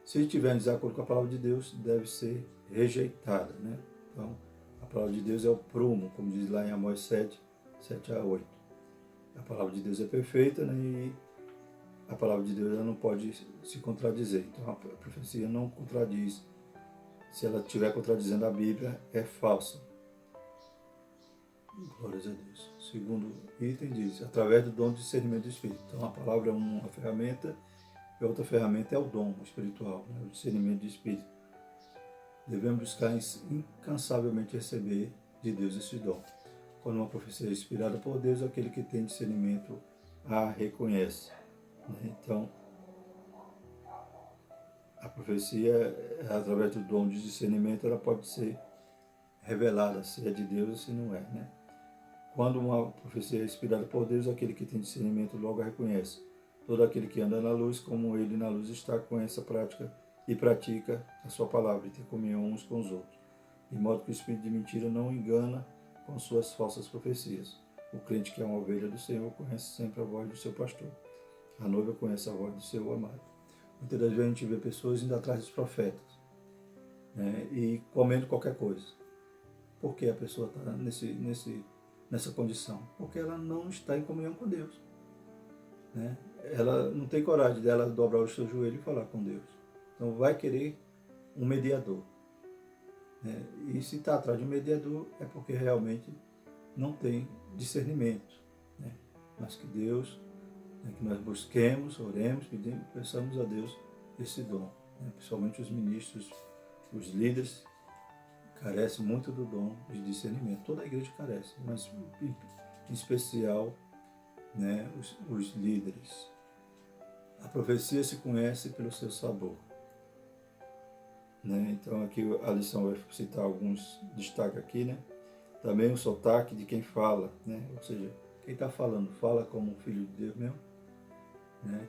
Se estiver em desacordo com a palavra de Deus, deve ser rejeitada. Né? Então, a palavra de Deus é o prumo, como diz lá em Amós 7, 7 a 8. A palavra de Deus é perfeita, né? E a palavra de Deus ela não pode se contradizer. Então, a profecia não contradiz. Se ela estiver contradizendo a Bíblia, é falsa. Glórias a Deus. Segundo item diz: através do dom de discernimento do Espírito. Então, a palavra é uma ferramenta, e outra ferramenta é o dom espiritual, né? O discernimento do Espírito. Devemos buscar incansavelmente receber de Deus esse dom. Quando uma profecia é inspirada por Deus, aquele que tem discernimento a reconhece. Né? Então, a profecia, através do dom de discernimento, ela pode ser revelada se é de Deus ou se não é. Né? Quando uma profecia é inspirada por Deus, aquele que tem discernimento logo a reconhece. Todo aquele que anda na luz, como ele na luz está, com essa prática e pratica a sua palavra e tem comunhão uns com os outros. De modo que o espírito de mentira não engana com suas falsas profecias. O crente que é uma ovelha do Senhor conhece sempre a voz do seu pastor. A noiva conhece a voz do seu amado. Muitas das vezes a gente vê pessoas indo atrás dos profetas, né, e comendo qualquer coisa. Por que a pessoa está nessa condição? Porque ela não está em comunhão com Deus, né? Ela não tem coragem dela dobrar o seu joelho e falar com Deus. Então vai querer um mediador, né? E se está atrás de um mediador é porque realmente não tem discernimento, né? Mas que Deus, né, que nós busquemos, oremos, pedimos, peçamos a Deus esse dom, né? Principalmente os ministros, os líderes carecem muito do dom de discernimento. Toda a igreja carece, mas em especial, né, os líderes. A profecia se conhece pelo seu sabor, né? Então aqui a lição vai citar alguns destaques aqui, né? Também o sotaque de quem fala, né? Ou seja, quem está falando, fala como um filho de Deus mesmo, né?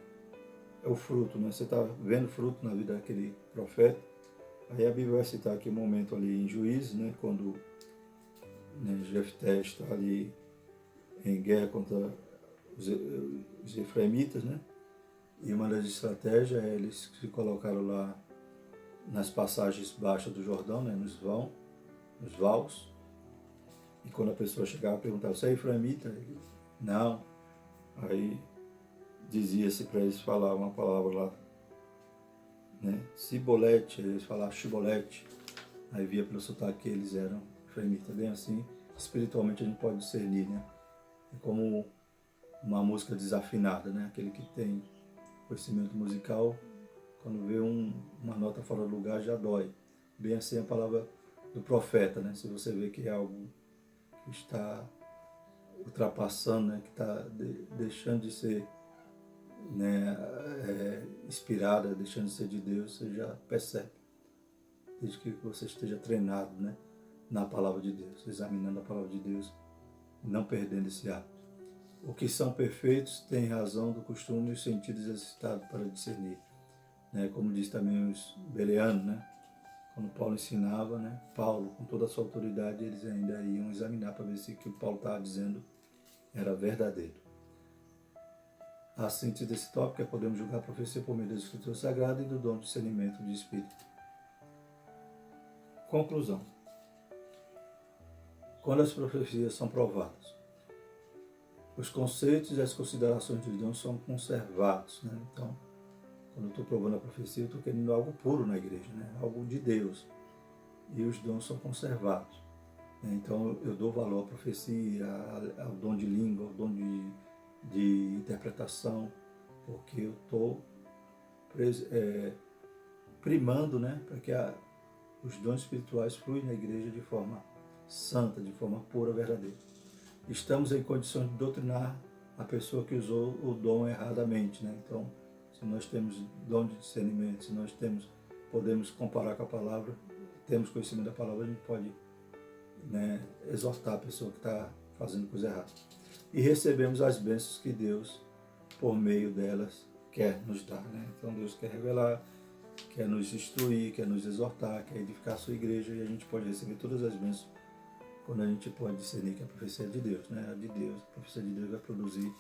É o fruto, né? Você está vendo fruto na vida daquele profeta. Aí a Bíblia vai citar aqui um momento ali em Juízes, né? Quando, né, Jefté está ali em guerra contra os efraimitas, né? E uma das estratégias é eles se colocaram lá nas passagens baixas do Jordão, né? Nos vales. E quando a pessoa chegava e perguntava, você é efraimita? Ele, não. Aí dizia-se para eles falar uma palavra lá, né? Cibolete, eles falavam chibolete. Aí via pelo sotaque que eles eram efraimitas. Bem assim, espiritualmente a gente pode discernir, né? É como uma música desafinada, né? Aquele que tem conhecimento musical, quando vê uma nota fora do lugar já dói. Bem assim a palavra do profeta, né? Se você vê que é algo que está ultrapassando, né? Que está deixando de ser, né, inspirada, deixando de ser de Deus, você já percebe. Desde que você esteja treinado, né, na palavra de Deus, examinando a palavra de Deus, não perdendo esse hábito. O que são perfeitos têm razão do costume e os sentidos exercitados para discernir, né? Como diz também os bereanos, né? Quando Paulo ensinava, né? Paulo, com toda a sua autoridade, eles ainda iam examinar para ver se o que o Paulo estava dizendo era verdadeiro. A síntese desse tópico é podemos julgar a profecia por meio da Escritura Sagrada e do dom de discernimento de Espírito. Conclusão. Quando as profecias são provadas, os conceitos e as considerações dos dons são conservados, né? Então, quando eu estou provando a profecia, eu estou querendo algo puro na igreja, né? Algo de Deus. E os dons são conservados, né? Então, eu dou valor à profecia, ao dom de língua, ao dom de interpretação, porque eu estou primando, né? Para que os dons espirituais fluem na igreja de forma santa, de forma pura, verdadeira. Estamos em condições de doutrinar a pessoa que usou o dom erradamente, né? Então, se nós temos dom de discernimento, se nós podemos comparar com a palavra, temos conhecimento da palavra, a gente pode, né, exortar a pessoa que está fazendo coisa errada. E recebemos as bênçãos que Deus, por meio delas, quer nos dar, né? Então, Deus quer revelar, quer nos instruir, quer nos exortar, quer edificar a sua igreja, e a gente pode receber todas as bênçãos quando a gente pode discernir que a profecia é de Deus, né? A de Deus, a profecia de Deus vai produzir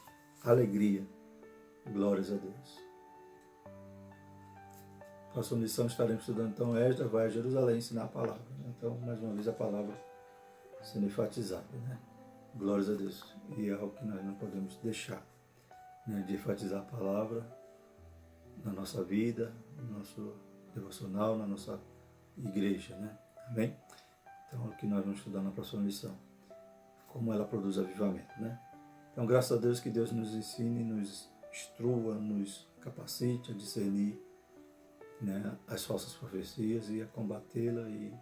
alegria, glórias a Deus. Próxima lição estaremos estudando, então, Esdras vai a Jerusalém ensinar a palavra. Então, mais uma vez, a palavra sendo enfatizada, né? Glórias a Deus. E é algo que nós não podemos deixar, né, de enfatizar a palavra na nossa vida, no nosso devocional, na nossa igreja, né? Amém? Então, é o que nós vamos estudar na próxima lição. Como ela produz avivamento, né? Então, graças a Deus que Deus nos ensine, nos instrua, nos capacite a discernir, né, as falsas profecias e a combatê-las e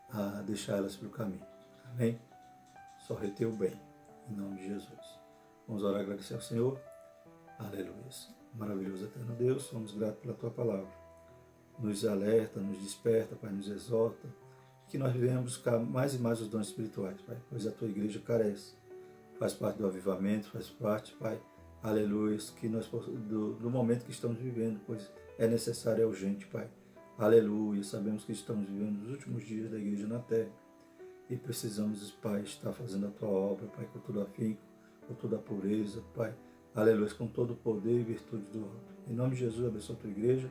a deixar elas pelo caminho. Amém? Só reter o bem, em nome de Jesus. Vamos orar e agradecer ao Senhor. Aleluia. Maravilhoso eterno Deus, somos gratos pela Tua palavra. Nos alerta, nos desperta, Pai, nos exorta, que nós venhamos buscar mais e mais os dons espirituais, Pai, pois a Tua igreja carece. Faz parte do avivamento, faz parte, Pai, aleluia, que nós, do momento que estamos vivendo, pois é necessário, é urgente, Pai. Aleluia, sabemos que estamos vivendo os últimos dias da igreja na terra e precisamos, Pai, estar fazendo a Tua obra, Pai, com todo afinco, com toda a pureza, Pai, aleluia, com todo o poder e virtude do alto. Em nome de Jesus, abençoa a tua igreja,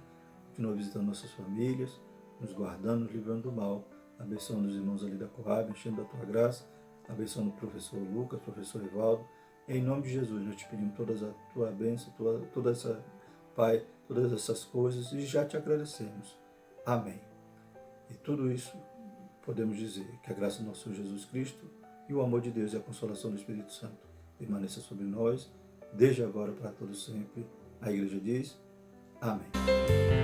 continua visitando nossas famílias, nos guardando, nos livrando do mal, abençoando os irmãos ali da Coab, enchendo da tua graça, abençoando o professor Lucas, o professor Evaldo. Em nome de Jesus, nós te pedimos toda a tua bênção, toda essa, Pai, todas essas coisas, e já te agradecemos. Amém. E tudo isso podemos dizer que a graça do nosso Senhor Jesus Cristo e o amor de Deus e a consolação do Espírito Santo permaneça sobre nós, desde agora para todo sempre. A igreja diz: Amém.